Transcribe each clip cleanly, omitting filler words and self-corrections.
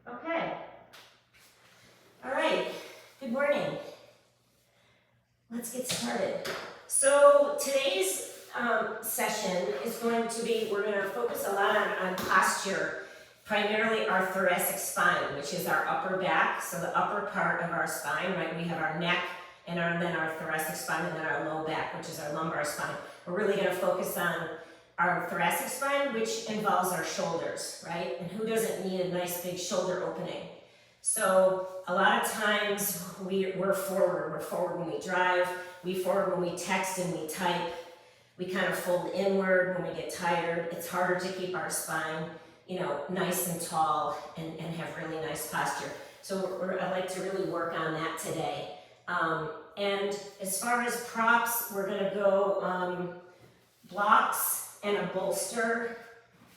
Okay. All right. Good morning. Let's get started. So today's session is going to be, we're going to focus a lot on posture, primarily our thoracic spine, which is our upper back, so the upper part of our spine, right? We have our neck and then our thoracic spine, and then our low back, which is our lumbar spine. We're really going to focus on our thoracic spine, which involves our shoulders, right? And who doesn't need a nice big shoulder opening? So a lot of times we're forward. We're forward when we drive. We forward when we text and we type. We kind of fold inward when we get tired. It's harder to keep our spine, nice and tall and have really nice posture. So I'd like to really work on that today. And as far as props, we're going to go blocks and a bolster,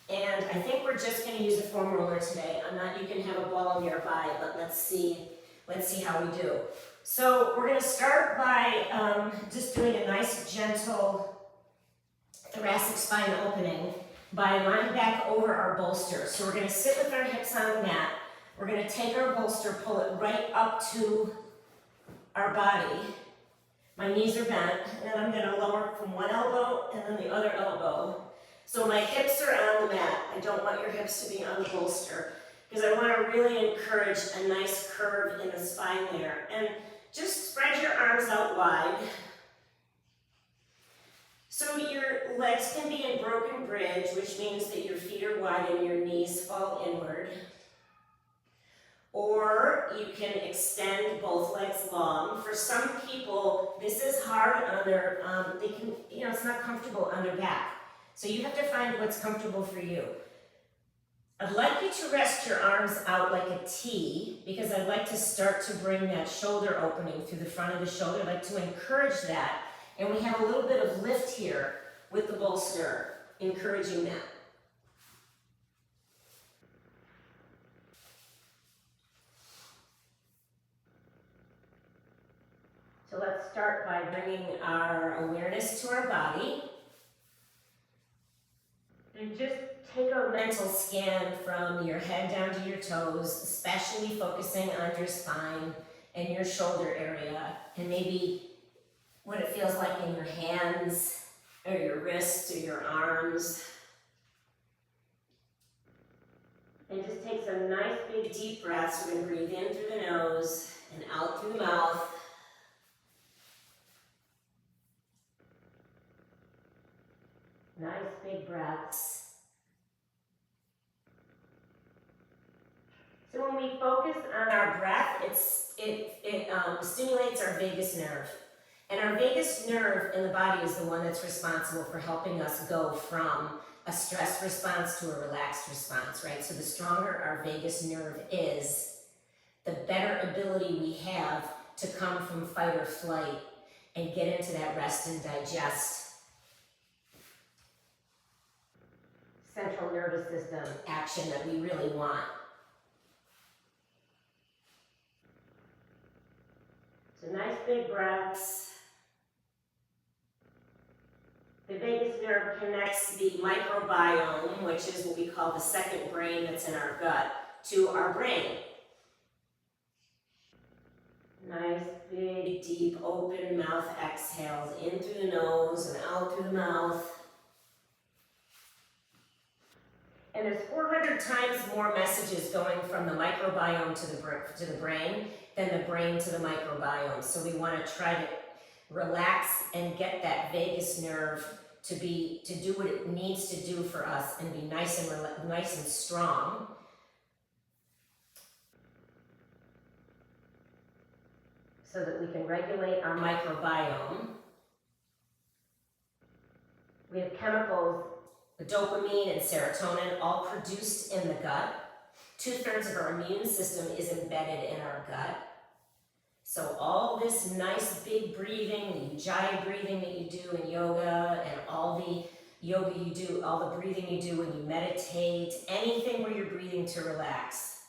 and I think we're just going to use a foam roller today. You can have a ball nearby, but let's see how we do. So we're going to start by just doing a nice gentle thoracic spine opening by lying back over our bolster. So we're going to sit with our hips on the mat. We're going to take our bolster, pull it right up to our body. My knees are bent, and then I'm going to lower from one elbow and then the other elbow. So my hips are on the mat. I don't want your hips to be on the bolster because I want to really encourage a nice curve in the spine there. And just spread your arms out wide. So your legs can be in broken bridge, which means that your feet are wide and your knees fall inward. Or you can extend both legs long. For some people, this is hard on their, it's not comfortable on their back. So you have to find what's comfortable for you. I'd like you to rest your arms out like a T because I'd like to start to bring that shoulder opening through the front of the shoulder. I'd like to encourage that. And we have a little bit of lift here with the bolster, encouraging that. So let's start by bringing our awareness to our body. And just take a mental scan from your head down to your toes, especially focusing on your spine and your shoulder area, and maybe what it feels like in your hands, or your wrists, or your arms. And just take some nice big deep breaths. We're going to breathe in through the nose and out through the mouth. Nice big breaths. So when we focus on our breath, it stimulates our vagus nerve. And our vagus nerve in the body is the one that's responsible for helping us go from a stress response to a relaxed response, right? So the stronger our vagus nerve is, the better ability we have to come from fight or flight and get into that rest and digest central nervous system action that we really want. So nice big breaths. The vagus nerve connects the microbiome, which is what we call the second brain that's in our gut, to our brain. Nice big deep open mouth exhales in through the nose and out through the mouth. And there's 400 times more messages going from the microbiome to the brain than the brain to the microbiome. So we want to try to relax and get that vagus nerve to do what it needs to do for us and be nice and strong. So that we can regulate our microbiome. We have chemicals, dopamine and serotonin, all produced in the gut. 2/3 of our immune system is embedded in our gut. So all this nice big breathing, the ujjayi breathing that you do in yoga, and all the yoga you do, all the breathing you do when you meditate, anything where you're breathing to relax,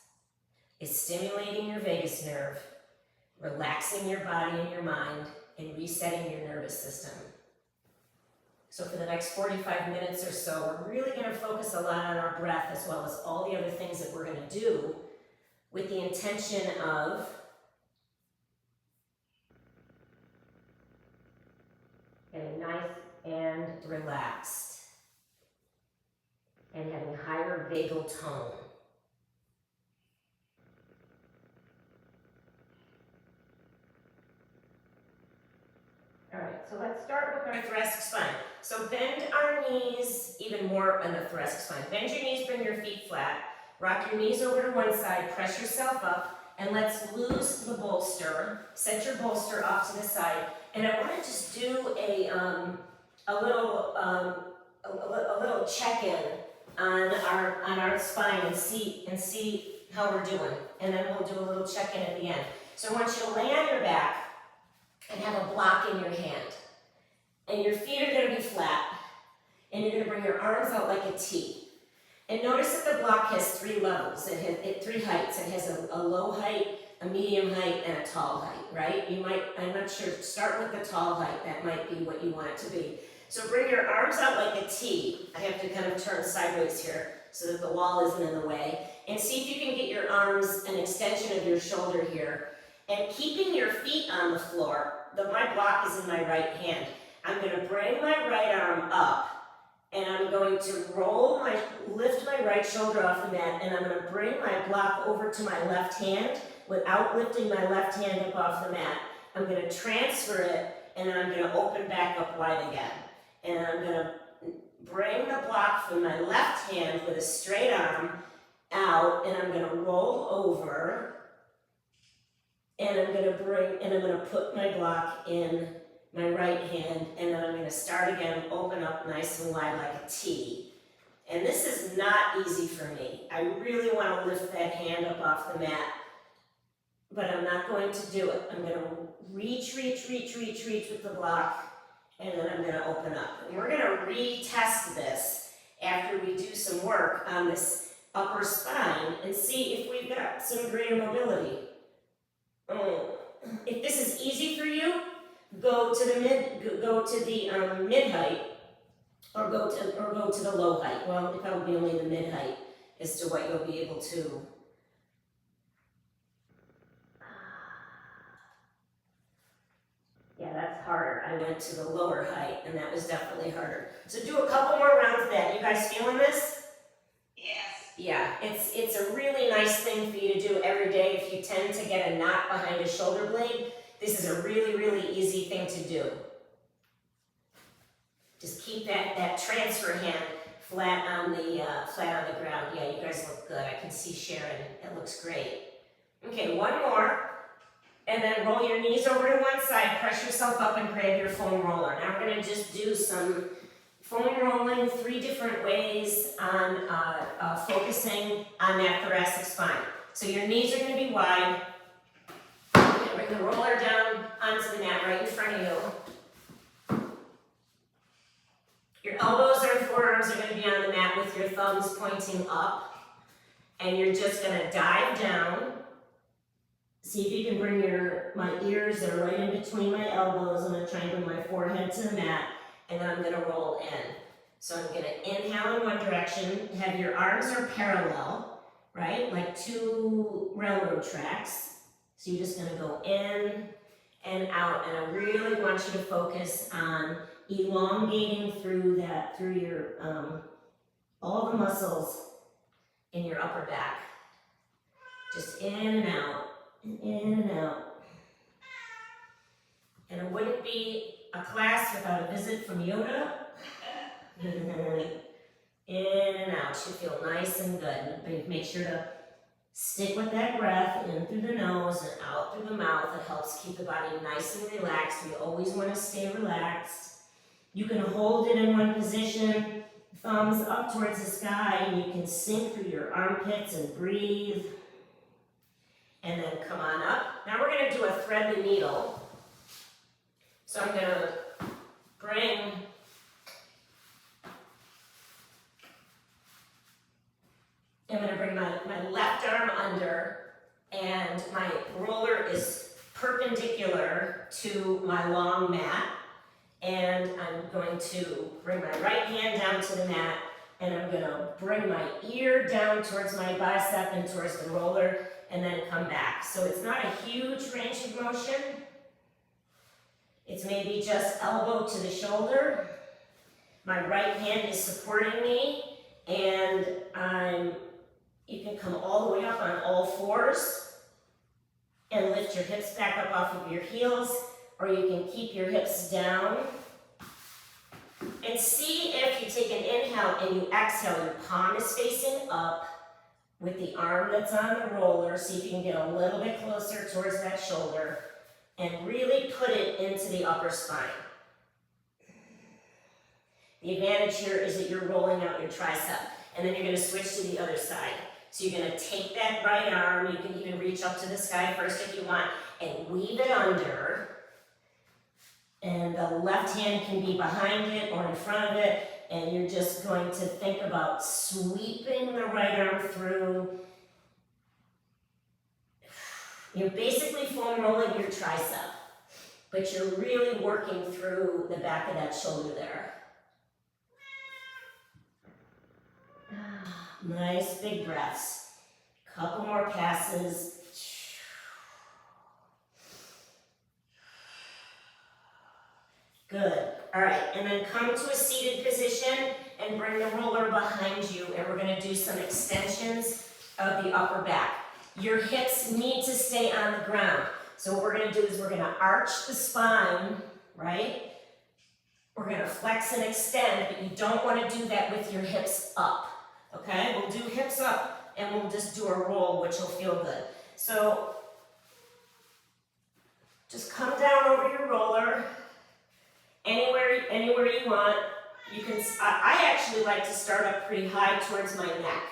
is stimulating your vagus nerve, relaxing your body and your mind, and resetting your nervous system. So for the next 45 minutes or so, we're really going to focus a lot on our breath as well as all the other things that we're going to do with the intention of getting nice and relaxed and having higher vagal tone. All right, so let's start with our thoracic spine. So bend our knees even more on the thoracic spine. Bend your knees, bring your feet flat. Rock your knees over to one side, press yourself up, and let's lose the bolster. Set your bolster off to the side. And I want to just do a little check-in on our spine and see how we're doing. And then we'll do a little check-in at the end. So I want you to lay on your back and have a block in your hand. And your feet are going to be flat. And you're going to bring your arms out like a T. And notice that the block has three levels. It has three heights. It has a low height, a medium height, and a tall height, right? You might, I'm not sure, start with the tall height. That might be what you want it to be. So bring your arms out like a T. I have to kind of turn sideways here so that the wall isn't in the way. And see if you can get your arms an extension of your shoulder here. And keeping your feet on the floor, my block is in my right hand. I'm going to bring my right arm up, and I'm going to lift my right shoulder off the mat, and I'm going to bring my block over to my left hand without lifting my left hand up off the mat. I'm going to transfer it, and then I'm going to open back up wide again. And I'm going to bring the block from my left hand with a straight arm out, and I'm going to roll over. And I'm going to put my block in my right hand, and then I'm going to start again, open up nice and wide like a T. And this is not easy for me. I really want to lift that hand up off the mat, but I'm not going to do it. I'm going to reach with the block, and then I'm going to open up. And we're going to retest this after we do some work on this upper spine and see if we've got some greater mobility. If this is easy for you, go to the mid height, or go to the low height. Well, it probably only the mid height as to what you'll be able to. Yeah, that's harder. I went to the lower height, and that was definitely harder. So do a couple more rounds of that. You guys feeling this? Yeah, it's a really nice thing for you to do every day if you tend to get a knot behind a shoulder blade. This is a really, really easy thing to do. Just keep that transfer hand flat on the ground. Yeah, you guys look good. I can see Sharon. It looks great. Okay, one more. And then roll your knees over to one side, press yourself up and grab your foam roller. Now we're going to just do some foam rolling 3 different ways on focusing on that thoracic spine. So your knees are going to be wide. You're going to bring the roller down onto the mat right in front of you. Your elbows or forearms are going to be on the mat with your thumbs pointing up. And you're just going to dive down. See if you can bring my ears that are right in between my elbows. I'm going to try and bring my forehead to the mat. And then I'm going to roll in. So I'm going to inhale in one direction, have your arms are parallel, right? Like 2 railroad tracks. So you're just going to go in and out. And I really want you to focus on elongating through your, all the muscles in your upper back. Just in and out, in and out. And it wouldn't be a class without a visit from Yoda. In and out. You feel nice and good. But make sure to stick with that breath in through the nose and out through the mouth. It helps keep the body nice and relaxed. We always want to stay relaxed. You can hold it in one position, thumbs up towards the sky, and you can sink through your armpits and breathe. And then come on up. Now we're going to do a thread the needle. So I'm going to bring my left arm under, and my roller is perpendicular to my long mat. And I'm going to bring my right hand down to the mat, and I'm gonna bring my ear down towards my bicep and towards the roller, and then come back. So it's not a huge range of motion. It's maybe just elbow to the shoulder. My right hand is supporting me, and you can come all the way up on all fours and lift your hips back up off of your heels, or you can keep your hips down. And see if you take an inhale and you exhale, your palm is facing up with the arm that's on the roller. See if you can get a little bit closer towards that shoulder and really put it into the upper spine. The advantage here is that you're rolling out your tricep, and then you're going to switch to the other side. So you're going to take that right arm, you can even reach up to the sky first if you want, and weave it under. And the left hand can be behind it or in front of it, and you're just going to think about sweeping the right arm through. You're basically foam rolling your tricep, but you're really working through the back of that shoulder there. Nice big breaths. Couple more passes. Good. All right, and then come to a seated position and bring the roller behind you, and we're going to do some extensions of the upper back. Your hips need to stay on the ground. So what we're going to do is we're going to arch the spine, right? We're going to flex and extend, but you don't want to do that with your hips up, okay? We'll do hips up, and we'll just do a roll, which will feel good. So just come down over your roller. Anywhere you want. You can. I actually like to start up pretty high towards my neck.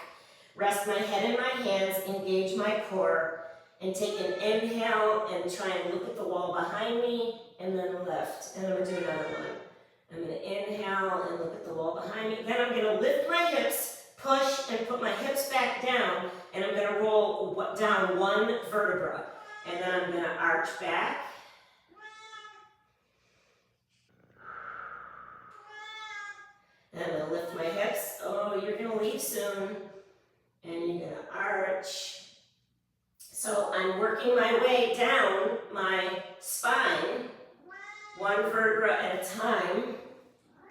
Rest my head in my hands, engage my core, and take an inhale and try and look at the wall behind me, and then lift. And I'm going to do another one. I'm going to inhale and look at the wall behind me. Then I'm going to lift my hips, push, and put my hips back down, and I'm going to roll down one vertebra. And then I'm going to arch back. And I'm going to lift my hips. Oh, you're going to leave soon. And you're going to arch. So I'm working my way down my spine, one vertebra at a time.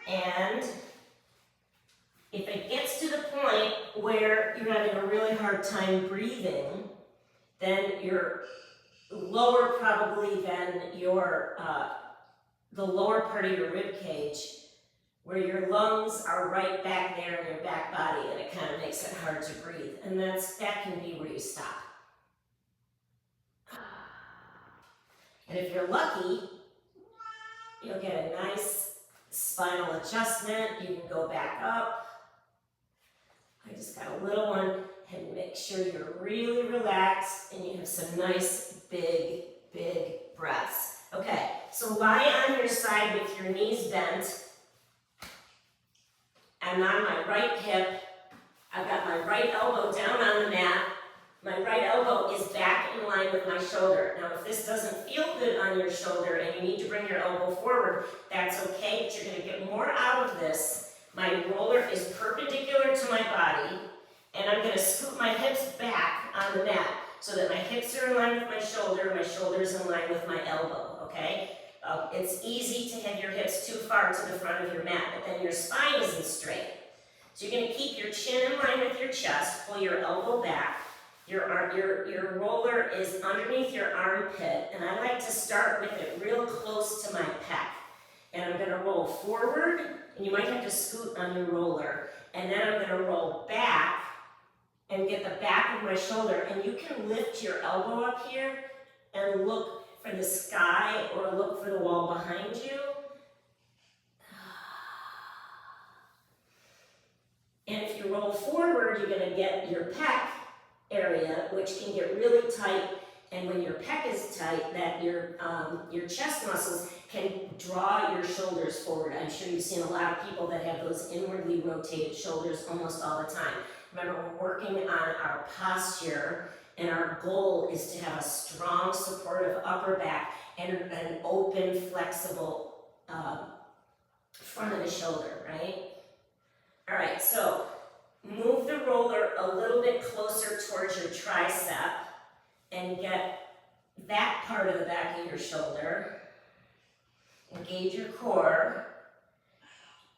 And if it gets to the point where you're having a really hard time breathing, then you're lower probably than your, the lower part of your rib cage, where your lungs are right back there in your back body, and it kind of makes it hard to breathe. And that can be where you stop. And if you're lucky, you'll get a nice spinal adjustment. You can go back up. I just got a little one, and make sure you're really relaxed and you have some nice big breaths. Okay, so lie on your side with your knees bent. I'm on my right hip. I've got my right elbow down on the mat. My right elbow is back in line with my shoulder. Now, if this doesn't feel good on your shoulder and you need to bring your elbow forward, that's okay, but you're going to get more out of this. My roller is perpendicular to my body, and I'm going to scoot my hips back on the mat so that my hips are in line with my shoulder is in line with my elbow, okay? It's easy to have your hips too far to the front of your mat, but then your spine isn't straight. So you're going to keep your chin in line with your chest, pull your elbow back. Your roller is underneath your armpit, and I like to start with it real close to my pec. And I'm going to roll forward, and you might have to scoot on your roller. And then I'm going to roll back and get the back of my shoulder. And you can lift your elbow up here and look for the sky or look for the wall behind you. And if you roll forward, you're going to get your pec area, which can get really tight. And when your pec is tight, that your chest muscles can draw your shoulders forward. I'm sure you've seen a lot of people that have those inwardly rotated shoulders almost all the time. Remember, we're working on our posture, and our goal is to have a strong, supportive upper back and an open, flexible front of the shoulder, right? All right, so move the roller a little bit closer towards your tricep and get that part of the back of your shoulder. Engage your core.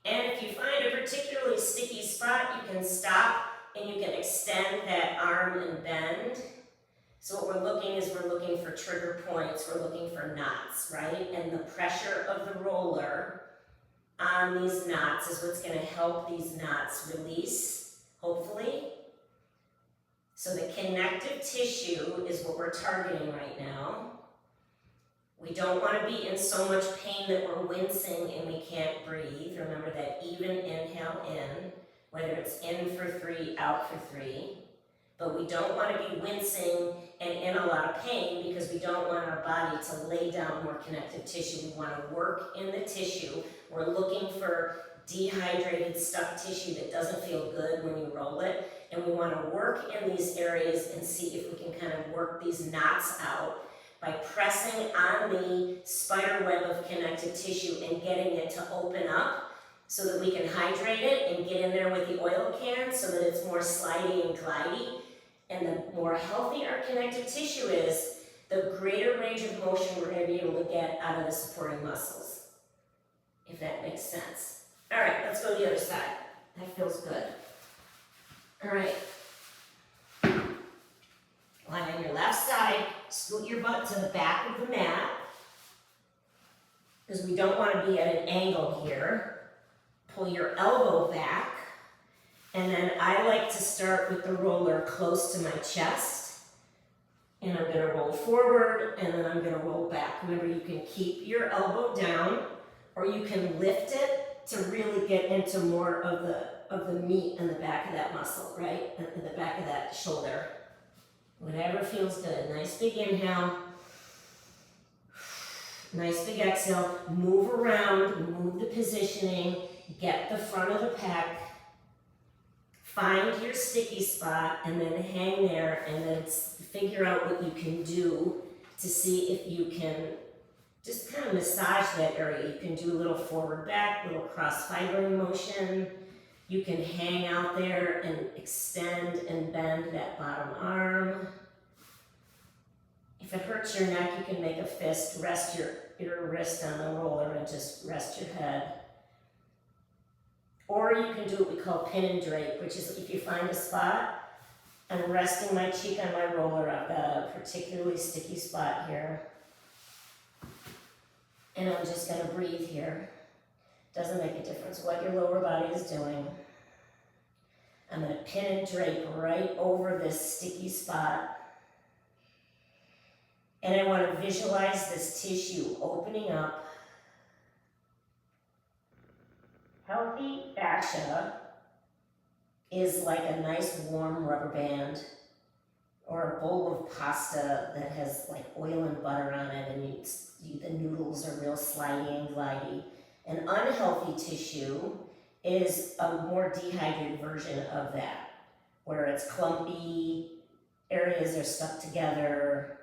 And if you find a particularly sticky spot, you can stop and you can extend that arm and bend. So what we're looking for trigger points, we're looking for knots, right? And the pressure of the roller on these knots is what's going to help these knots release, hopefully. So the connective tissue is what we're targeting right now. We don't want to be in so much pain that we're wincing and we can't breathe. Remember that even inhale in, whether it's in for 3, out for 3. But we don't want to be wincing and in a lot of pain because we don't want our body to lay down more connective tissue. We want to work in the tissue. We're looking for dehydrated, stuck tissue that doesn't feel good when you roll it. And we want to work in these areas and see if we can kind of work these knots out by pressing on the spider web of connective tissue and getting it to open up so that we can hydrate it and get in there with the oil can so that it's more slidey and glidey. And the more healthy our connective tissue is, the greater range of motion we're going to be able to get out of the supporting muscles, if that makes sense. All right, let's go to the other side. That feels good. All right. Lie on your left side, scoot your butt to the back of the mat, because we don't want to be at an angle here. Pull your elbow back, and then I like to start with the roller close to my chest, and I'm going to roll forward, and then I'm going to roll back. Remember, you can keep your elbow down, or you can lift it to really get into more of the meat in the back of that muscle, right? In the back of that shoulder. Whatever feels good. Nice big inhale. Nice big exhale. Move around, move the positioning, get the front of the pec. Find your sticky spot and then hang there and then figure out what you can do to see if you can just kind of massage that area. You can do a little forward back, little cross fibering motion. You can hang out there and extend and bend that bottom arm. If it hurts your neck, you can make a fist, rest your wrist on the roller and just rest your head. Or you can do what we call pin and drape, which is if you find a spot, I'm resting my cheek on my roller. I've got a particularly sticky spot here. And I'm just going to breathe here. Doesn't make a difference what your lower body is doing. I'm going to pin and drape right over this sticky spot. And I want to visualize this tissue opening up. Healthy fascia is like a nice warm rubber band or a bowl of pasta that has like oil and butter on it, and the noodles are real slidey and glidey. An unhealthy tissue is a more dehydrated version of that, where it's clumpy, areas are stuck together.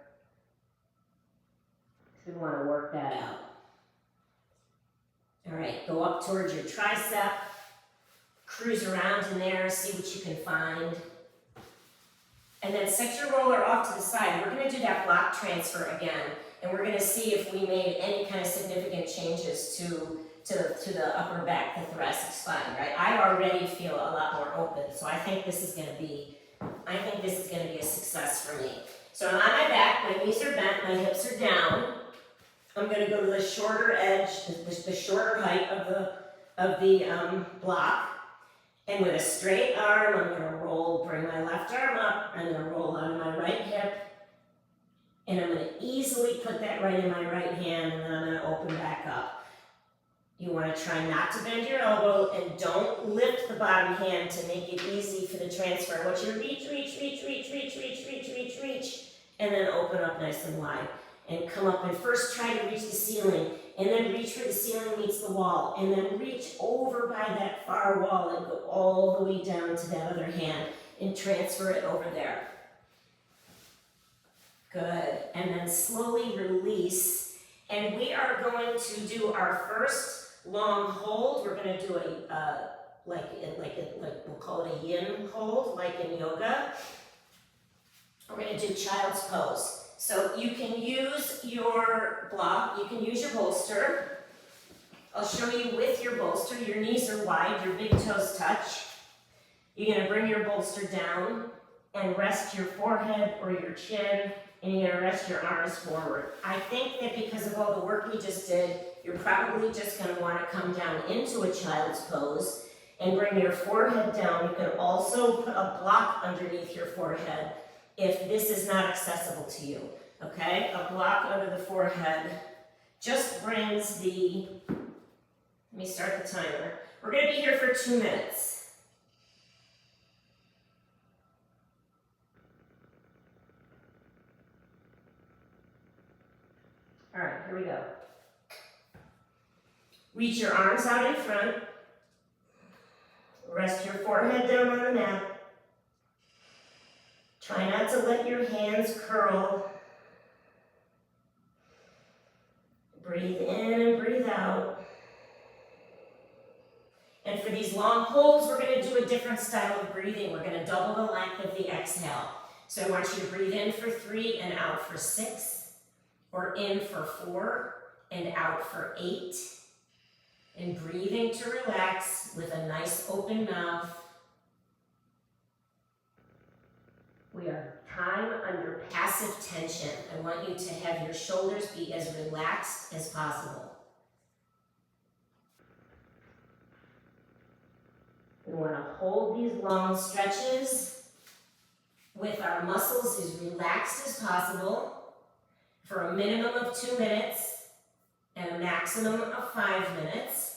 So we want to work that out. All right, go up towards your tricep, cruise around in there, see what you can find. And then set your roller off to the side. We're going to do that block transfer again, and we're going to see if we made any kind of significant changes to the upper back, the thoracic spine, right? I already feel a lot more open, so I think this is going to be a success for me. So I'm on my back, my knees are bent, my hips are down. I'm going to go to the shorter edge, the shorter height of the block. And with a straight arm, I'm going to roll, bring my left arm up. I'm going to roll onto my right hip. And I'm going to easily put that right in my right hand, and then I'm going to open back up. You want to try not to bend your elbow, and don't lift the bottom hand to make it easy for the transfer. I want you to reach, and then open up nice and wide. And come up and first try to reach the ceiling, and then reach where the ceiling meets the wall, and then reach over by that far wall and go all the way down to that other hand and transfer it over there. Good. And then slowly release. And we are going to do our first long hold. We're going to do a like we'll call it a yin hold, like in yoga. We're going to do child's pose. So you can use your block, you can use your bolster. I'll show you with your bolster. Your knees are wide, your big toes touch. You're going to bring your bolster down and rest your forehead or your chin, and you're going to rest your arms forward. I think that because of all the work we just did, you're probably just going to want to come down into a child's pose and bring your forehead down. You can also put a block underneath your forehead if this is not accessible to you, okay? A block under the forehead just brings the, let me start the timer. We're going to be here for 2 minutes. All right, here we go. Reach your arms out in front. Rest your forehead down on the mat. Try not to let your hands curl. Breathe in and breathe out. And for these long holds, we're going to do a different style of breathing. We're going to double the length of the exhale. So I want you to breathe in for 3 and out for 6, or in for 4 and out for 8. And breathing to relax with a nice open mouth. We are time under passive tension. I want you to have your shoulders be as relaxed as possible. We want to hold these long stretches with our muscles as relaxed as possible for a minimum of 2 minutes and a maximum of 5 minutes.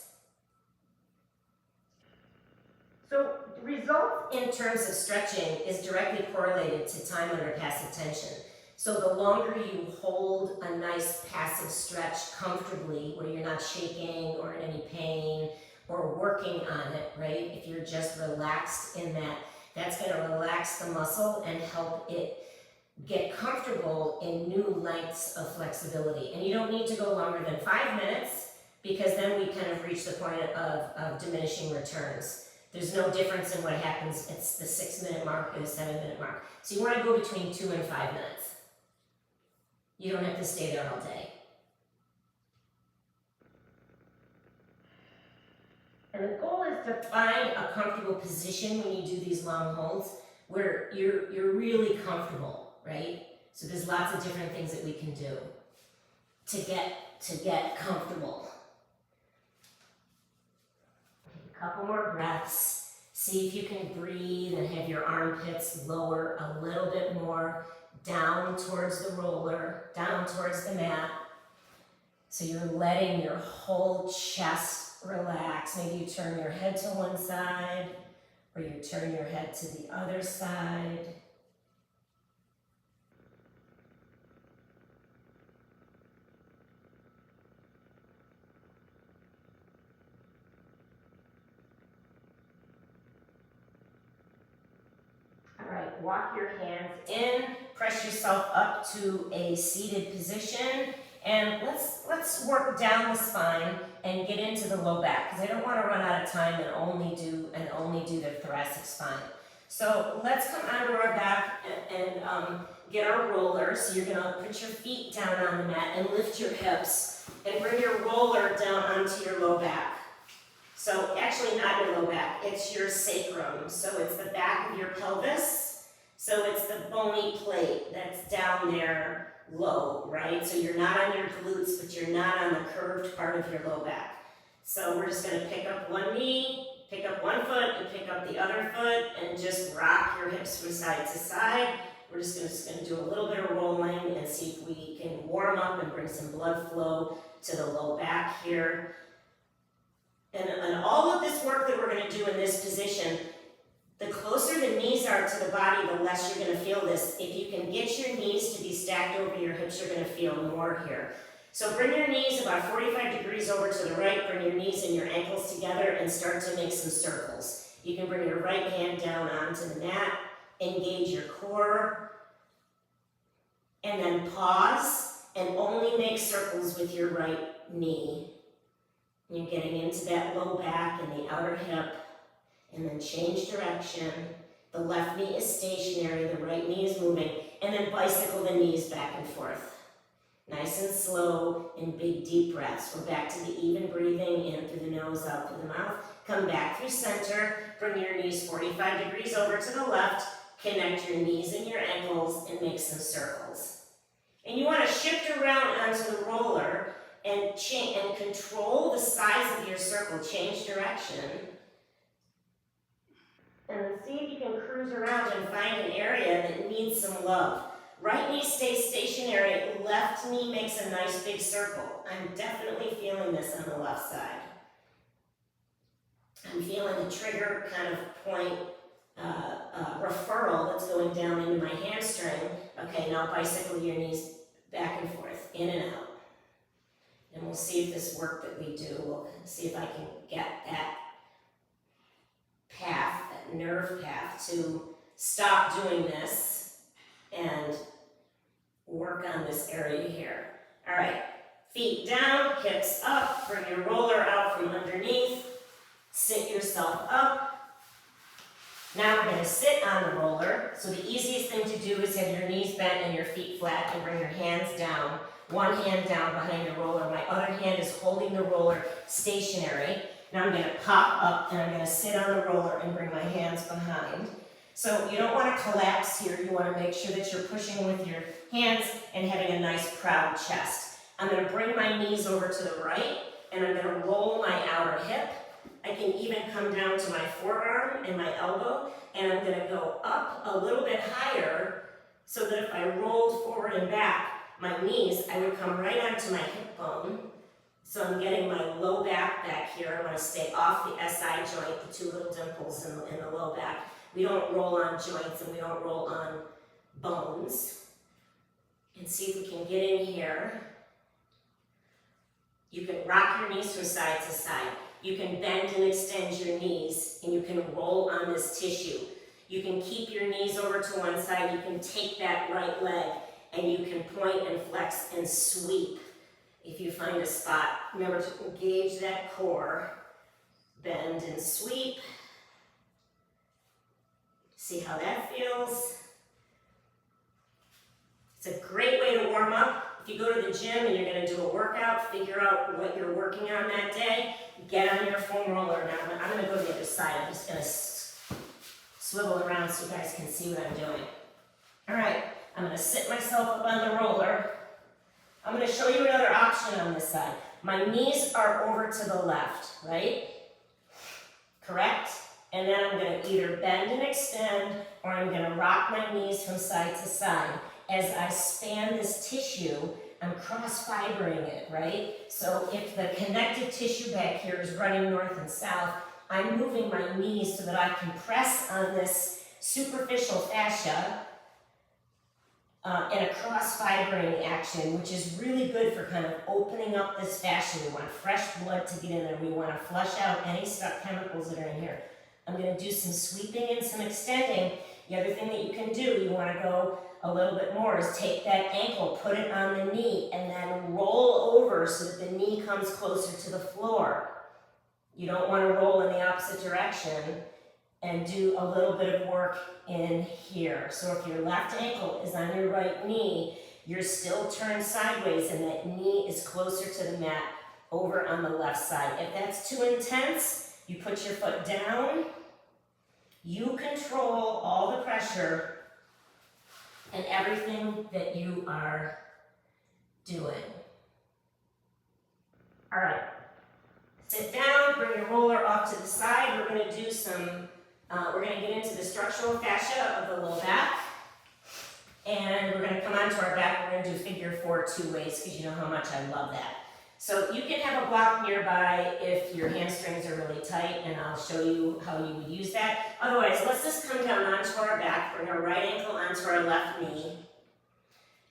So the result in terms of stretching is directly correlated to time under passive tension. So the longer you hold a nice passive stretch comfortably, where you're not shaking or in any pain or working on it, right? If you're just relaxed in that, that's going to relax the muscle and help it get comfortable in new lengths of flexibility. And you don't need to go longer than 5 minutes, because then we kind of reach the point of diminishing returns. There's no difference in what happens at the 6-minute mark and the 7-minute mark. So you want to go between 2 and 5 minutes. You don't have to stay there all day. And the goal is to find a comfortable position when you do these long holds where you're really comfortable, right? So there's lots of different things that we can do to get comfortable. Couple more breaths. See if you can breathe and have your armpits lower a little bit more down towards the roller, down towards the mat. So you're letting your whole chest relax. Maybe you turn your head to one side, or you turn your head to the other side. Walk your hands in, press yourself up to a seated position, and let's work down the spine and get into the low back, because I don't want to run out of time and only do the thoracic spine. So let's come onto our back and get our roller. So you're going to put your feet down on the mat and lift your hips and bring your roller down onto your low back. So actually not your low back, it's your sacrum. So it's the back of your pelvis. So it's the bony plate that's down there low, right? So you're not on your glutes, but you're not on the curved part of your low back. So we're just going to pick up one knee, pick up one foot, and pick up the other foot, and just rock your hips from side to side. We're just going to do a little bit of rolling and see if we can warm up and bring some blood flow to the low back here. And all of this work that we're going to do in this position, the closer the knees are to the body, the less you're going to feel this. If you can get your knees to be stacked over your hips, you're going to feel more here. So bring your knees about 45 degrees over to the right, bring your knees and your ankles together and start to make some circles. You can bring your right hand down onto the mat, engage your core, and then pause and only make circles with your right knee. You're getting into that low back and the outer hip. and then change direction. The left knee is stationary, the right knee is moving, and then bicycle the knees back and forth. Nice and slow and big deep breaths. We're back to the even breathing in through the nose, out through the mouth. Come back through center, bring your knees 45 degrees over to the left, connect your knees and your ankles and make some circles. And you want to shift around onto the roller and control the size of your circle, change direction. And see if you can cruise around and find an area that needs some love. Right knee stays stationary, left knee makes a nice big circle. I'm definitely feeling this on the left side. I'm feeling the trigger kind of point referral that's going down into my hamstring. Okay, now bicycle your knees back and forth, in and out. And we'll see if this work that we do, we'll see if I can get that path, that nerve path, to stop doing this and work on this area here. All right, feet down, hips up, bring your roller out from underneath, sit yourself up. Now we're going to sit on the roller. So the easiest thing to do is have your knees bent and your feet flat and bring your hands down. One hand down behind your roller. My other hand is holding the roller stationary. Now I'm going to pop up and I'm going to sit on the roller and bring my hands behind. So you don't want to collapse here. You want to make sure that you're pushing with your hands and having a nice proud chest. I'm going to bring my knees over to the right and I'm going to roll my outer hip. I can even come down to my forearm and my elbow, and I'm going to go up a little bit higher so that if I rolled forward and back my knees, I would come right onto my hip bone. So I'm getting my low back here. I want to stay off the SI joint, the two little dimples in the low back. We don't roll on joints and we don't roll on bones. And see if we can get in here. You can rock your knees from side to side. You can bend and extend your knees, and you can roll on this tissue. You can keep your knees over to one side. You can take that right leg, and you can point and flex and sweep. If you find a spot, remember to engage that core. Bend and sweep. See how that feels? It's a great way to warm up. If you go to the gym and you're going to do a workout, figure out what you're working on that day, get on your foam roller. Now I'm going to go to the other side. I'm just going to swivel around so you guys can see what I'm doing. All right, I'm going to sit myself up on the roller. I'm going to show you another option on this side. My knees are over to the left, right? Correct? And then I'm going to either bend and extend, or I'm going to rock my knees from side to side. As I span this tissue, I'm cross-fibering it, right? So if the connective tissue back here is running north and south, I'm moving my knees so that I can press on this superficial fascia in a cross-fibering action, which is really good for kind of opening up this fascia. We want fresh blood to get in there. We want to flush out any stuck chemicals that are in here. I'm going to do some sweeping and some extending. The other thing that you can do, you want to go a little bit more, is take that ankle, put it on the knee, and then roll over so that the knee comes closer to the floor. You don't want to roll in the opposite direction, and do a little bit of work in here. So if your left ankle is on your right knee, you're still turned sideways and that knee is closer to the mat over on the left side. If that's too intense, you put your foot down. You control all the pressure and everything that you are doing. All right, sit down, bring your roller off to the side. We're going to do some, we're going to get into the structural fascia of the low back. And we're going to come onto our back. We're going to do figure 4 2 ways because you know how much I love that. So you can have a block nearby if your hamstrings are really tight, and I'll show you how you would use that. Otherwise, let's just come down onto our back, bring our right ankle onto our left knee.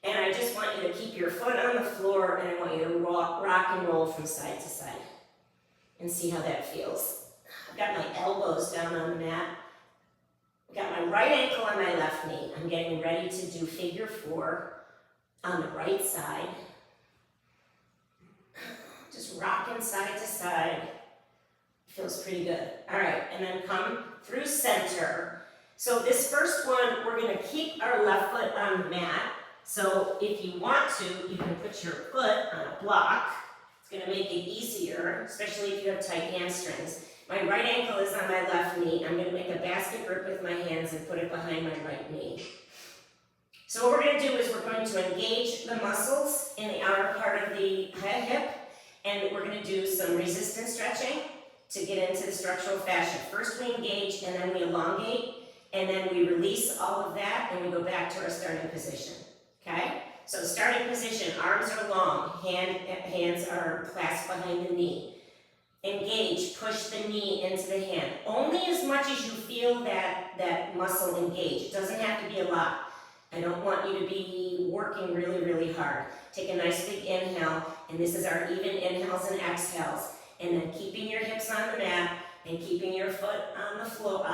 And I just want you to keep your foot on the floor, and I want you to rock and roll from side to side and see how that feels. I've got my elbows down on the mat. I've got my right ankle on my left knee. I'm getting ready to do figure 4 on the right side. Just rocking side to side. Feels pretty good. All right, and then come through center. So this first one, we're going to keep our left foot on the mat. So if you want to, you can put your foot on a block. It's going to make it easier, especially if you have tight hamstrings. My right ankle is on my left knee. I'm going to make a basket grip with my hands and put it behind my right knee. So what we're going to do is we're going to engage the muscles in the outer part of the hip, and we're going to do some resistance stretching to get into the structural fascia. First we engage, and then we elongate, and then we release all of that, and we go back to our starting position. Okay? So starting position, arms are long, hands are clasped behind the knee. Engage, push the knee into the hand. Only as much as you feel that muscle engage. It doesn't have to be a lot. I don't want you to be working really, really hard. Take a nice big inhale, and this is our even inhales and exhales. And then keeping your hips on the mat and keeping your foot on the floor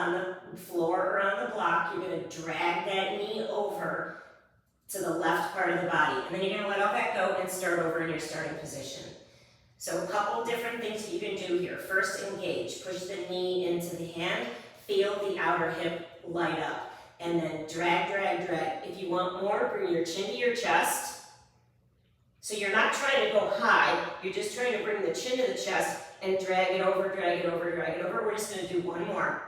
or on the block, you're going to drag that knee over to the left part of the body. And then you're going to let all that go and start over in your starting position. So a couple different things that you can do here. First, engage. Push the knee into the hand. Feel the outer hip light up. And then drag, drag, drag. If you want more, bring your chin to your chest. So you're not trying to go high. You're just trying to bring the chin to the chest and drag it over, drag it over, drag it over. We're just going to do one more.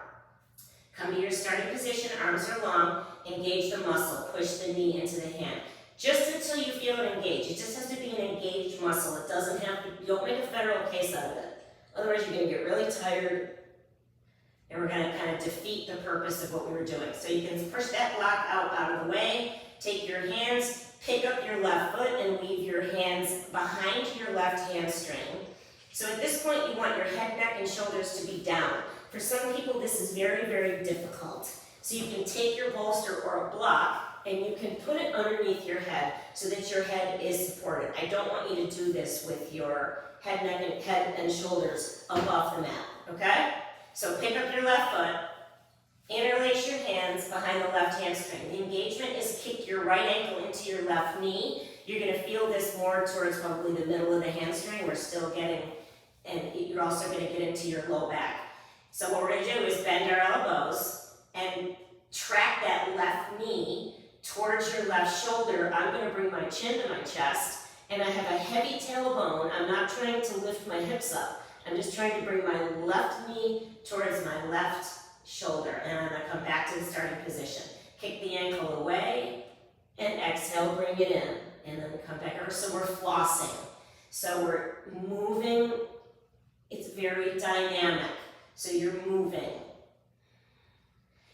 Come to your starting position. Arms are long. Engage the muscle. Push the knee into the hand. Just until you feel it engage. It just has to be an engaged muscle. It doesn't have to, you don't make a federal case out of it. Otherwise you're going to get really tired and we're going to kind of defeat the purpose of what we were doing. So you can push that block out of the way, take your hands, pick up your left foot and leave your hands behind your left hamstring. So at this point you want your head, neck, and shoulders to be down. For some people this is very, very difficult. So you can take your bolster or a block and you can put it underneath your head so that your head is supported. I don't want you to do this with your head, neck, and shoulders above the mat, okay? So pick up your left foot, interlace your hands behind the left hamstring. The engagement is kick your right ankle into your left knee. You're gonna feel this more towards probably the middle of the hamstring. We're still getting, and you're also gonna get into your low back. So what we're gonna do is bend our elbows and track that left knee towards your left shoulder. I'm going to bring my chin to my chest, and I have a heavy tailbone. I'm not trying to lift my hips up. I'm just trying to bring my left knee towards my left shoulder, and I'm going to come back to the starting position. Kick the ankle away, and exhale, bring it in, and then come back over. So we're flossing. So we're moving. It's very dynamic. So you're moving.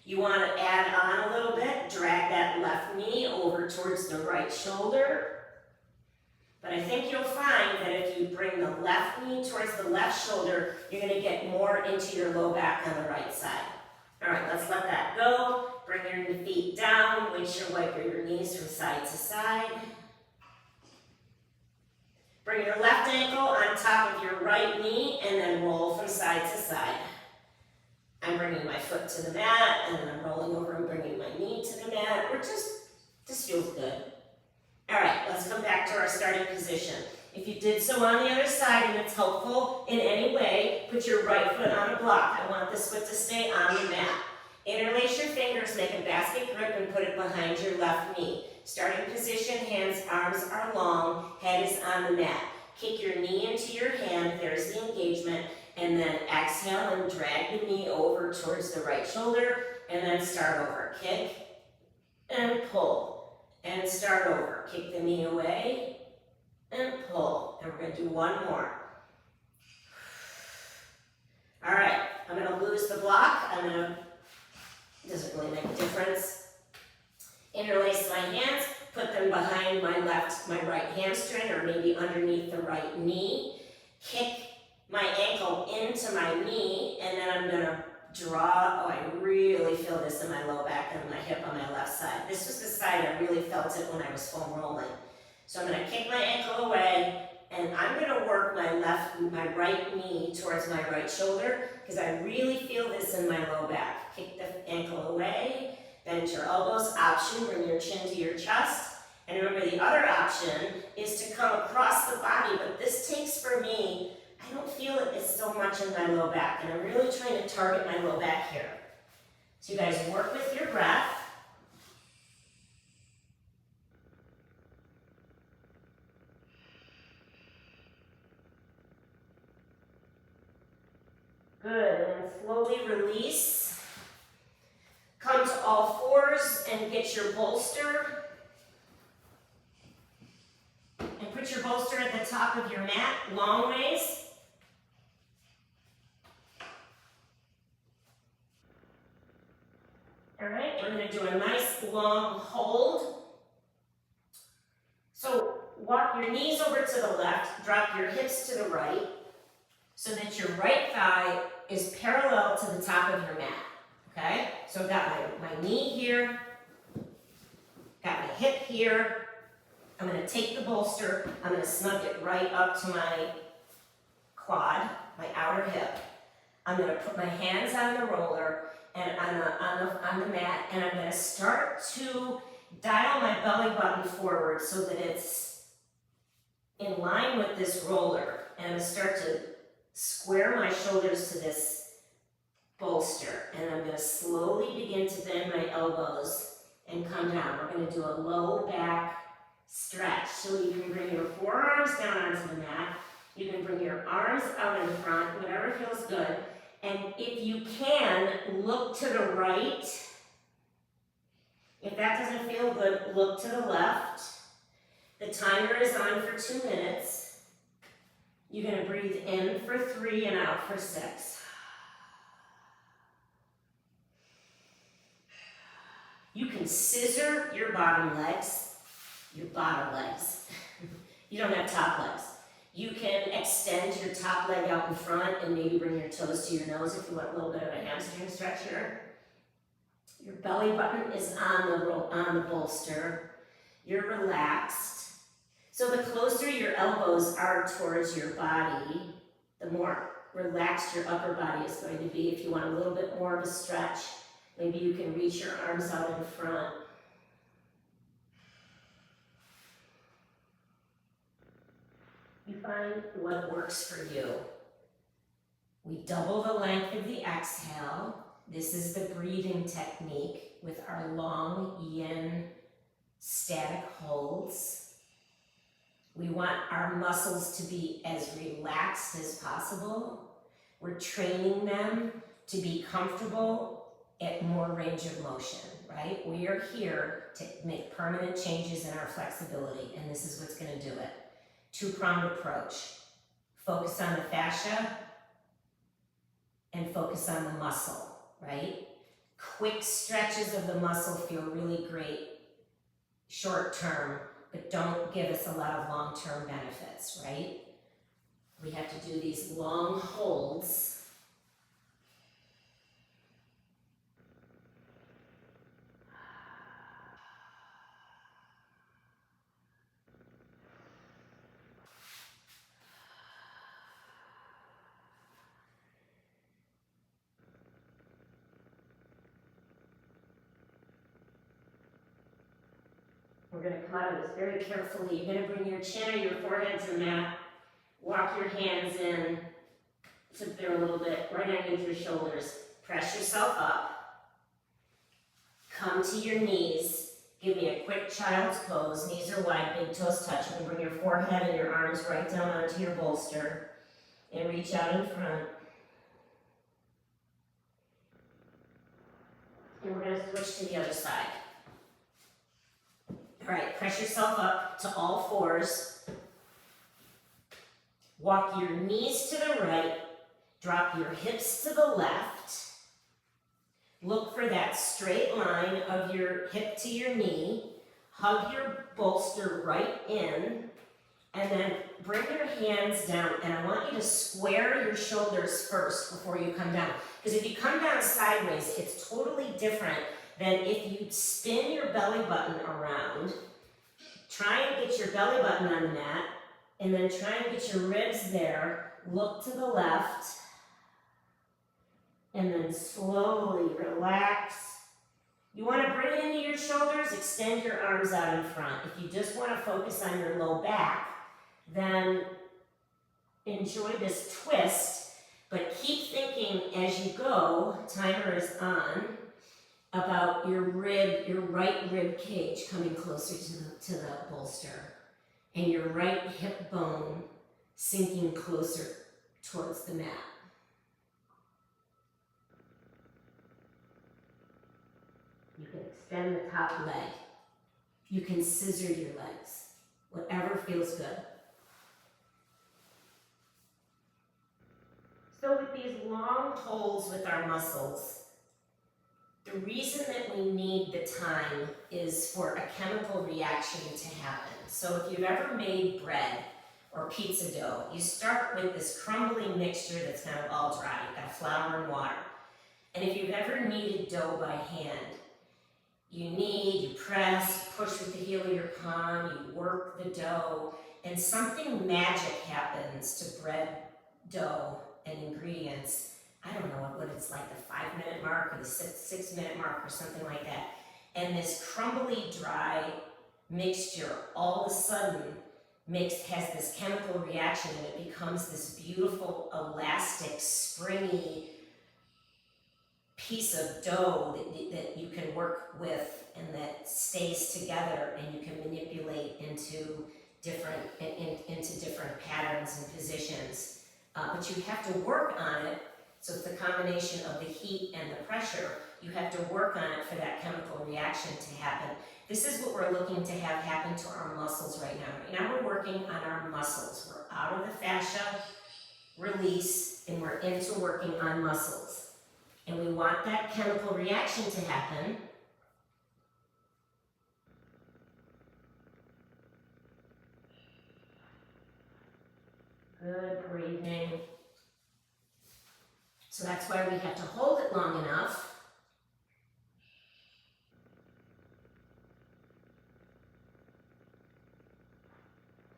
You want to add on a little bit, drag that left knee over towards the right shoulder. But I think you'll find that if you bring the left knee towards the left shoulder, you're going to get more into your low back on the right side. All right, let's let that go. Bring your feet down, windshield wiper your knees from side to side. Bring your left ankle on top of your right knee and then roll from side to side. I'm bringing my foot to the mat, and then I'm rolling over and bringing my knee to the mat. This feels good. All right, let's come back to our starting position. If you did so on the other side and it's helpful in any way, put your right foot on a block. I want this foot to stay on the mat. Interlace your fingers, make a basket grip, and put it behind your left knee. Starting position, arms are long, head is on the mat. Kick your knee into your hand, there's the engagement. And then exhale and drag the knee over towards the right shoulder, and then start over. Kick and pull, and start over. Kick the knee away and pull. And we're going to do one more. All right, I'm going to lose the block. It doesn't really make a difference. Interlace my hands, put them behind my right hamstring, or maybe underneath the right knee. Kick my ankle into my knee, and then I'm going to draw. Oh, I really feel this in my low back and my hip on my left side. This was the side I really felt it when I was foam rolling. So I'm going to kick my ankle away, and I'm going to work my right knee towards my right shoulder, because I really feel this in my low back. Kick the ankle away, bend your elbows. Option, bring your chin to your chest. And remember, the other option is to come across the body, but this takes, for me, I don't feel it so much in my low back, and I'm really trying to target my low back here. So you guys work with your breath. Good, and then slowly release. Come to all fours and get your bolster. And put your bolster at the top of your mat, long ways. All right, we're going to do a nice long hold. So walk your knees over to the left, drop your hips to the right, so that your right thigh is parallel to the top of your mat. Okay, so I've got my knee here, got my hip here. I'm going to take the bolster, I'm going to snug it right up to my quad, my outer hip. I'm going to put my hands on the roller and on the mat, and I'm going to start to dial my belly button forward so that it's in line with this roller. And I'm going to start to square my shoulders to this bolster, and I'm going to slowly begin to bend my elbows and come down. We're going to do a low back stretch. So you can bring your forearms down onto the mat. You can bring your arms out in front, whatever feels good. And if you can, look to the right. If that doesn't feel good, look to the left. The timer is on for 2 minutes. You're going to breathe in for 3 and out for 6. You can scissor your bottom legs. You don't have top legs. You can extend your top leg out in front and maybe bring your toes to your nose if you want a little bit of a hamstring stretch here. Your belly button is on the bolster. You're relaxed. So the closer your elbows are towards your body, the more relaxed your upper body is going to be. If you want a little bit more of a stretch, maybe you can reach your arms out in front. You find what works for you. We double the length of the exhale. This is the breathing technique with our long yin static holds. We want our muscles to be as relaxed as possible. We're training them to be comfortable at more range of motion, right? We are here to make permanent changes in our flexibility, and this is what's going to do it. Two-pronged approach. Focus on the fascia and focus on the muscle, right? Quick stretches of the muscle feel really great short term, but don't give us a lot of long-term benefits, right? We have to do these long holds. We're going to come out of this very carefully. You're going to bring your chin or your forehead to the mat. Walk your hands in so they're a little bit right underneath your shoulders. Press yourself up. Come to your knees. Give me a quick child's pose. Knees are wide, big toes touch. You can bring your forehead and your arms right down onto your bolster. And reach out in front. And we're going to switch to the other side. All right, press yourself up to all fours. Walk your knees to the right. Drop your hips to the left. Look for that straight line of your hip to your knee. Hug your bolster right in. And then bring your hands down. And I want you to square your shoulders first before you come down. Because if you come down sideways, it's totally different than if you spin your belly button around. Try and get your belly button on the mat. And then try and get your ribs there. Look to the left. And then slowly relax. You want to bring it into your shoulders, extend your arms out in front. If you just want to focus on your low back, then enjoy this twist, but keep thinking as you go. Timer is on. about your right rib cage coming closer to the bolster, and your right hip bone sinking closer towards the mat. You can extend the top leg. You can scissor your legs, whatever feels good. So with these long pulls with our muscles, the reason that we need the time is for a chemical reaction to happen. So if you've ever made bread or pizza dough, you start with this crumbly mixture that's kind of all dry. You've got flour and water. And if you've ever kneaded dough by hand, you press, push with the heel of your palm, you work the dough, and something magic happens to bread dough and ingredients. I don't know what it's like, the 5-minute mark or the 6-minute mark or something like that. And this crumbly, dry mixture all of a sudden has this chemical reaction, and it becomes this beautiful, elastic, springy piece of dough that you can work with and that stays together, and you can manipulate into different patterns and positions. But you have to work on it. So it's the combination of the heat and the pressure. You have to work on it for that chemical reaction to happen. This is what we're looking to have happen to our muscles right now. Right now we're working on our muscles. We're out of the fascia, release, and we're into working on muscles. And we want that chemical reaction to happen. Good breathing. So that's why we have to hold it long enough.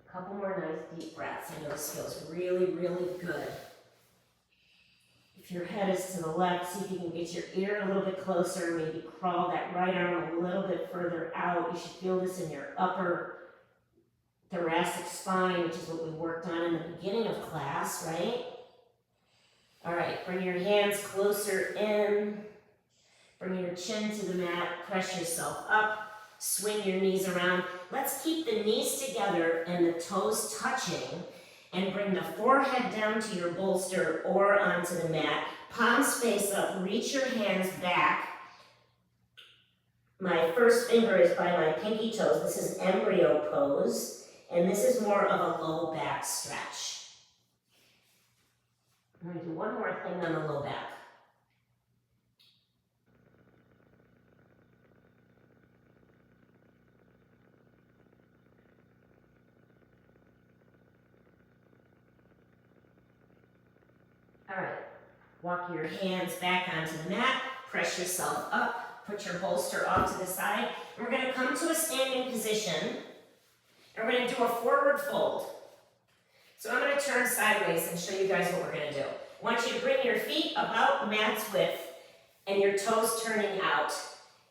A couple more nice deep breaths. I know this feels really, really good. If your head is to the left, see if you can get your ear a little bit closer, maybe crawl that right arm a little bit further out. You should feel this in your upper thoracic spine, which is what we worked on in the beginning of class, right? All right, bring your hands closer in. Bring your chin to the mat, press yourself up, swing your knees around. Let's keep the knees together and the toes touching, and bring the forehead down to your bolster or onto the mat. Palms face up, reach your hands back. My first finger is by my pinky toes. This is embryo pose, and this is more of a low back stretch. I'm going to do one more thing on the low back. All right, walk your hands back onto the mat, press yourself up, put your bolster off to the side. We're going to come to a standing position, and we're going to do a forward fold. So I'm going to turn sideways and show you guys what we're going to do. I want you to bring your feet about mat's width and your toes turning out.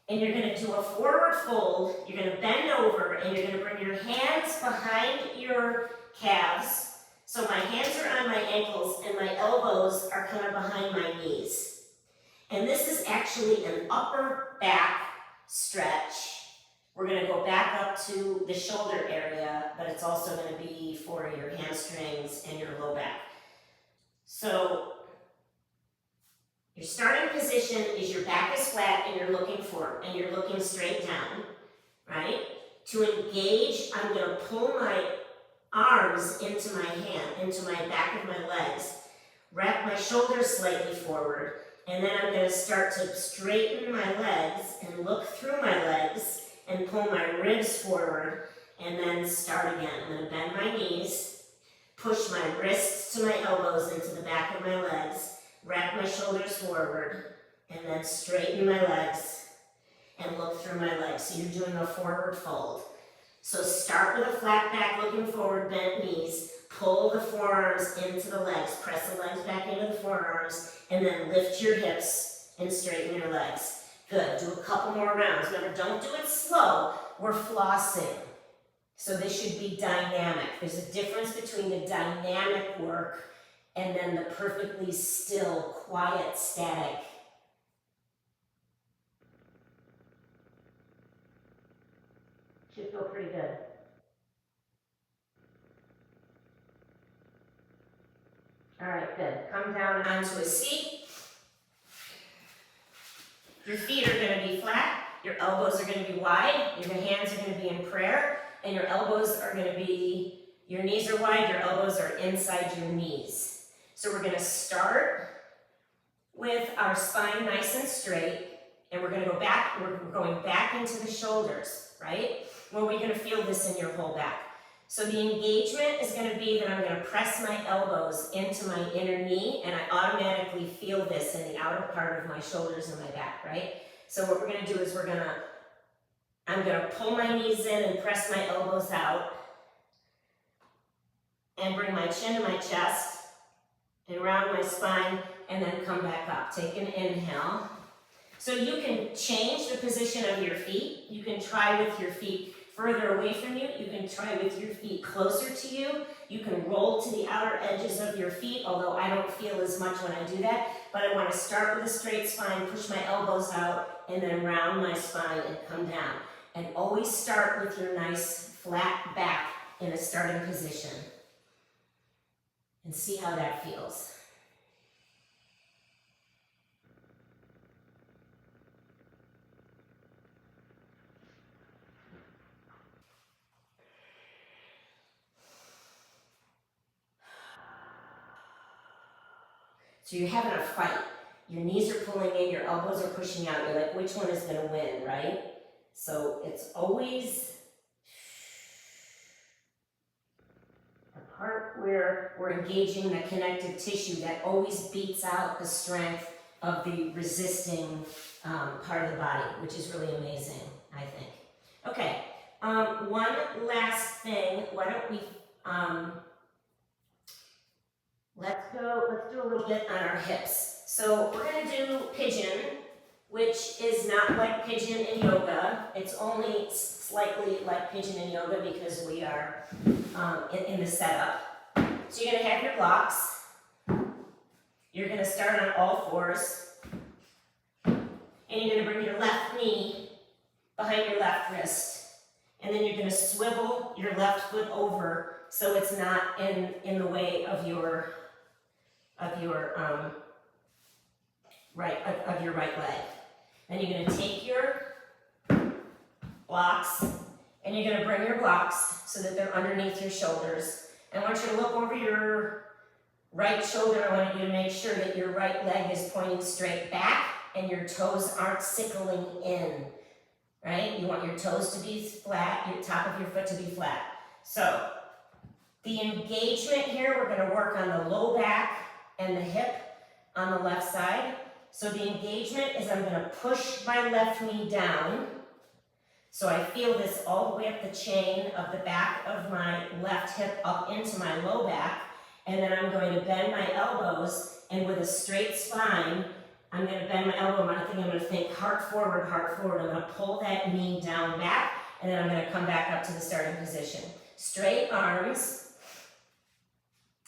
And you're going to do a forward fold. You're going to bend over and you're going to bring your hands behind your calves. So my hands are on my ankles and my elbows are kind of behind my knees. And this is actually an upper back stretch. We're going to go back up to the shoulder area, but it's also going to be for your hamstrings and your low back. So your starting position is your back is flat and you're looking forward and you're looking straight down, right? To engage, I'm going to pull my arms into my hand, into my back of my legs, wrap my shoulders slightly forward, and then I'm going to start to straighten my legs and look through my legs and pull my ribs forward, and then start again. I'm going to bend my knees, push my wrists to my elbows into the back of my legs, wrap my shoulders forward, and then straighten my legs and look through my legs. So you're doing a forward fold. So start with a flat back, looking forward, bent knees, pull the forearms into the legs, press the legs back into the forearms, and then lift your hips and straighten your legs. Good, do a couple more rounds. Remember, don't do it slow, we're flossing. So this should be dynamic. There's a difference between the dynamic work and then the perfectly still, quiet, static. Should feel pretty good. All right, good. Come down onto a seat. Your feet are going to be flat. Your elbows are going to be wide. Your hands are going to be in prayer. And your elbows are going to be, your knees are wide, your elbows are inside your knees. So we're going to start with our spine nice and straight. And we're going to go back, we're going back into the shoulders, right? Well, we're going to feel this in your whole back. So the engagement is going to be that I'm going to press my elbows into my inner knee, and I automatically feel this in the outer part of my shoulders and my back, right? So what we're going to do is I'm going to pull my knees in and press my elbows out, and bring my chin to my chest, and round my spine, and then come back up. Take an inhale. So you can change the position of your feet. You can try with your feet further away from you. You can try with your feet closer to you. You can roll to the outer edges of your feet, although I don't feel as much when I do that. But I want to start with a straight spine, push my elbows out, and then round my spine and come down. And always start with your nice flat back in a starting position. And see how that feels. So you're having a fight. Your knees are pulling in, your elbows are pushing out. You're like, which one is going to win, right? So it's always the part where we're engaging the connective tissue that always beats out the strength of the resisting part of the body, which is really amazing, I think. Okay, one last thing. Why don't we... Let's do a little bit on our hips. So we're going to do pigeon, which is not like pigeon in yoga. It's only slightly like pigeon in yoga because we are in the setup. So you're going to have your blocks. You're going to start on all fours. And you're going to bring your left knee behind your left wrist. And then you're going to swivel your left foot over so it's not in the way of your right leg. Then you're going to take your blocks and you're going to bring your blocks so that they're underneath your shoulders. And I want you to look over your right shoulder. I want you to make sure that your right leg is pointing straight back and your toes aren't sickling in, right? You want your toes to be flat, your top of your foot to be flat. So the engagement here, we're going to work on the low back and the hip on the left side. So the engagement is I'm going to push my left knee down. So I feel this all the way up the chain of the back of my left hip up into my low back. And then I'm going to bend my elbows, and with a straight spine, I'm going to bend my elbow. I'm going to think heart forward, heart forward. I'm going to pull that knee down back, and then I'm going to come back up to the starting position. Straight arms.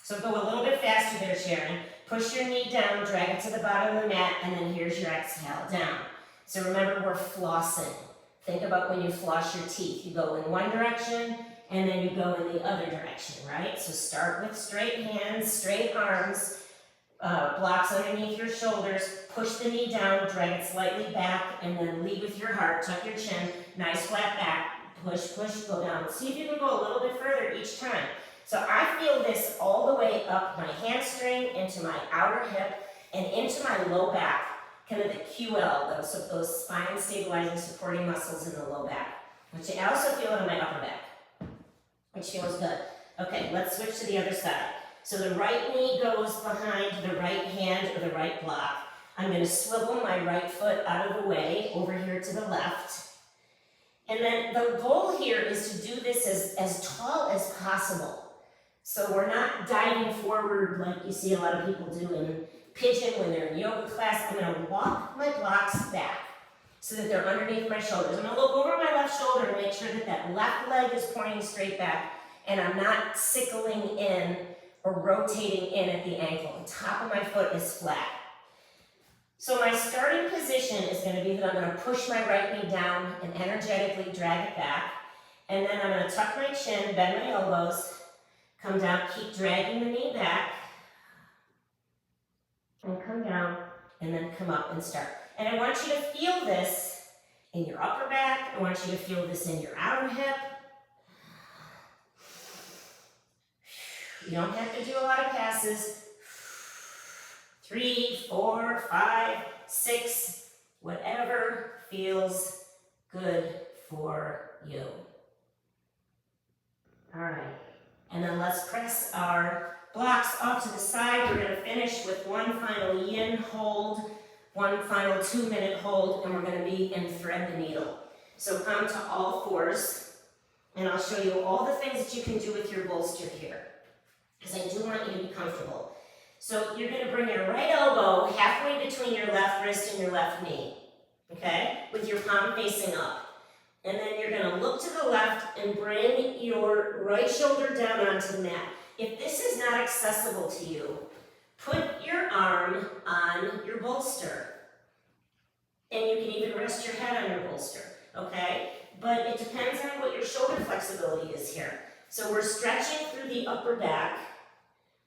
So go a little bit faster there, Sharon. Push your knee down, drag it to the bottom of the mat, and then here's your exhale down. So remember, we're flossing. Think about when you floss your teeth. You go in one direction, and then you go in the other direction, right? So start with straight hands, straight arms, blocks underneath your shoulders, push the knee down, drag it slightly back, and then lead with your heart, tuck your chin, nice flat back, push, push, go down. See if you can go a little bit further each time. So I feel this all the way up my hamstring, into my outer hip, and into my low back, kind of the QL, those spine stabilizing supporting muscles in the low back, which I also feel in my upper back, which feels good. Okay, let's switch to the other side. So the right knee goes behind the right hand or the right block. I'm going to swivel my right foot out of the way over here to the left. And then the goal here is to do this as tall as possible. So we're not diving forward like you see a lot of people do in pigeon when they're in yoga class. I'm going to walk my blocks back so that they're underneath my shoulders. I'm going to look over my left shoulder and make sure that that left leg is pointing straight back and I'm not sickling in or rotating in at the ankle. The top of my foot is flat. So my starting position is going to be that I'm going to push my right knee down and energetically drag it back. And then I'm going to tuck my chin, bend my elbows, come down, keep dragging the knee back, and come down, and then come up and start. And I want you to feel this in your upper back. I want you to feel this in your outer hip. You don't have to do a lot of passes. 3, 4, 5, 6, whatever feels good for you. All right, and then let's press our blocks off to the side. We're going to finish with one final yin hold, one final 2-minute hold, and we're going to be in thread the needle. So come to all fours, and I'll show you all the things that you can do with your bolster here, because I do want you to be comfortable. So you're going to bring your right elbow halfway between your left wrist and your left knee, okay, with your palm facing up. And then you're going to look to the left and bring your right shoulder down onto the mat. If this is not accessible to you, put your arm on your bolster. And you can even rest your head on your bolster, okay? But it depends on what your shoulder flexibility is here. So we're stretching through the upper back.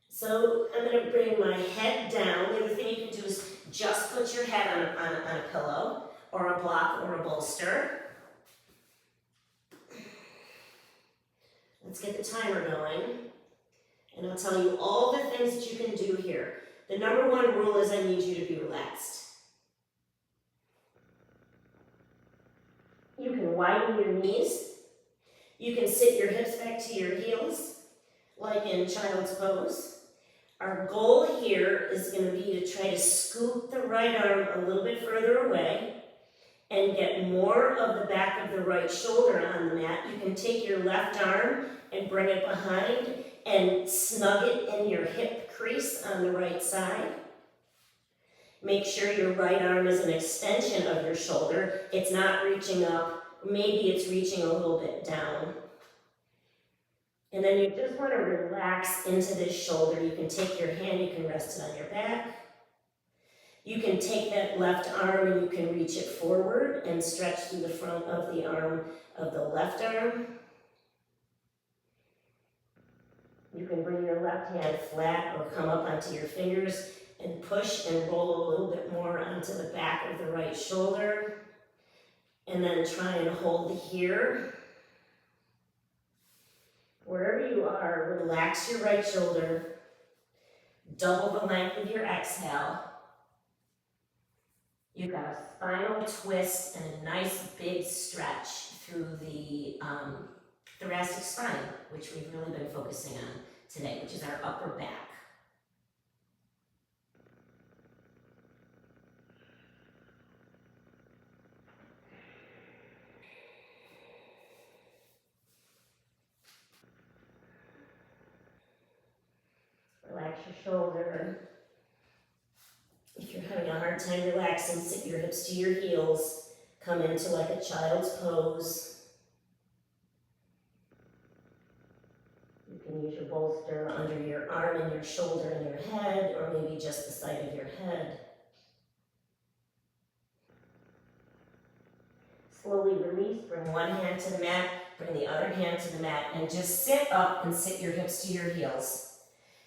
So I'm going to bring my head down. The other thing you can do is just put your head on a pillow or a block or a bolster. Let's get the timer going, and I'll tell you all the things that you can do here. The number one rule is I need you to be relaxed. You can widen your knees. You can sit your hips back to your heels, like in child's pose. Our goal here is going to be to try to scoop the right arm a little bit further away and get more of the back of the right shoulder on the mat. You can take your left arm and bring it behind and snug it in your hip crease on the right side. Make sure your right arm is an extension of your shoulder. It's not reaching up. Maybe it's reaching a little bit down. And then you just want to relax into this shoulder. You can take your hand, you can rest it on your back. You can take that left arm and you can reach it forward and stretch through the front of the arm of the left arm. You can bring your left hand flat or come up onto your fingers and push and roll a little bit more onto the back of the right shoulder. And then try and hold here. Wherever you are, relax your right shoulder. Double the length of your exhale. You've got a spinal twist and a nice big stretch through the thoracic spine, which we've really been focusing on today, which is our upper back. Relax your shoulder. If you're having a hard time relaxing, sit your hips to your heels. Come into like a child's pose. You can use your bolster under your arm and your shoulder and your head, or maybe just the side of your head. Slowly release, bring one hand to the mat, bring the other hand to the mat, and just sit up and sit your hips to your heels.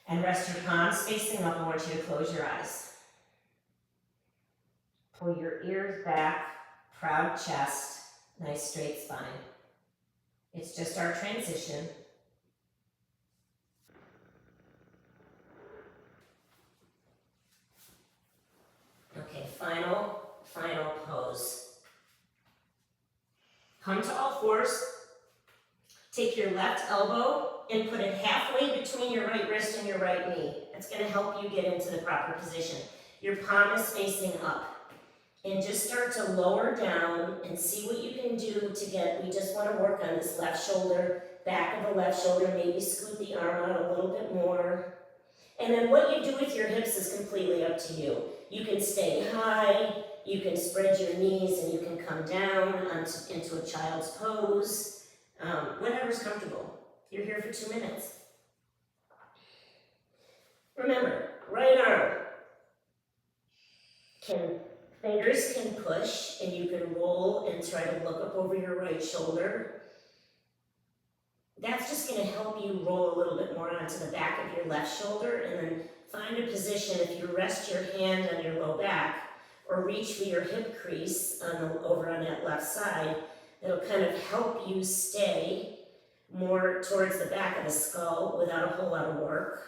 And rest your palms facing up. I want you to close your eyes. Pull your ears back, proud chest, nice straight spine. It's just our transition. Okay, final pose. Come to all fours. Take your left elbow and put it halfway between your right wrist and your right knee. That's going to help you get into the proper position. Your palm is facing up. And just start to lower down and see what you can do to get, we just want to work on this left shoulder, back of the left shoulder, maybe scoot the arm out a little bit more. And then what you do with your hips is completely up to you. You can stay high, you can spread your knees, and you can come down into a child's pose. Whatever's comfortable. You're here for 2 minutes. Remember, right arm fingers can push, and you can roll and try to look up over your right shoulder. That's just going to help you roll a little bit more onto the back of your left shoulder, and then find a position. If you rest your hand on your low back or reach for your hip crease over on that left side, it'll kind of help you stay more towards the back of the skull without a whole lot of work.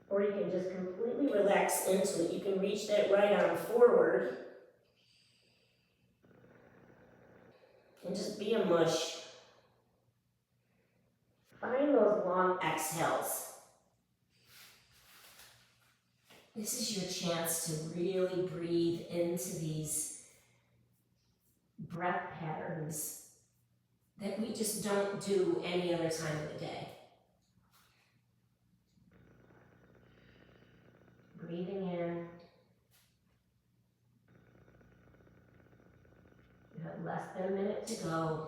Or you can just completely relax into it. You can reach that right arm forward and just be a mush. Find those long exhales. This is your chance to really breathe into these breath patterns that we just don't do any other time of the day. Breathing in. You have less than a minute to go.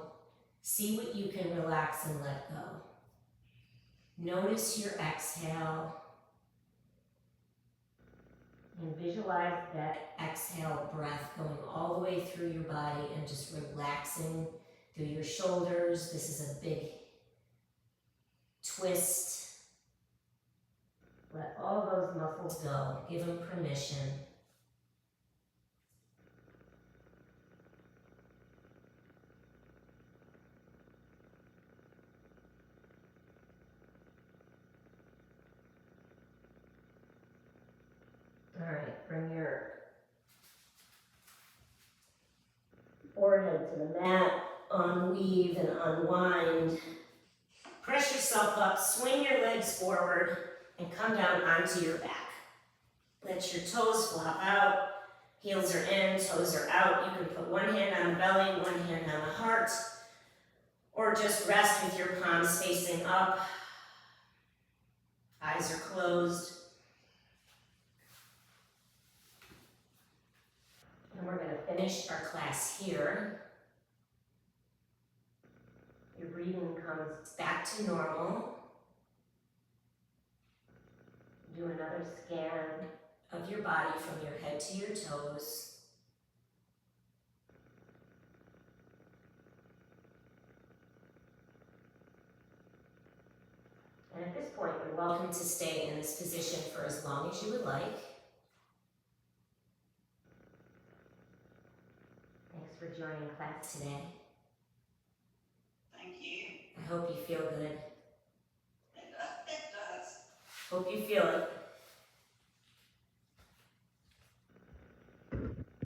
See what you can relax and let go. Notice your exhale. And visualize that exhale breath going all the way through your body and just relaxing through your shoulders. This is a big twist. Let all those muscles go. Give them permission. All right, bring your forehead to the mat, unweave and unwind. Press yourself up, swing your legs forward, and come down onto your back. Let your toes flop out, heels are in, toes are out. You can put one hand on the belly, one hand on the heart, or just rest with your palms facing up. Eyes are closed. And we're going to finish our class here. Your breathing comes back to normal. Do another scan of your body from your head to your toes. And at this point, you're welcome to stay in this position for as long as you would like. Thanks for joining class today. Thank you. I hope you feel good. It does. Hope you feel it.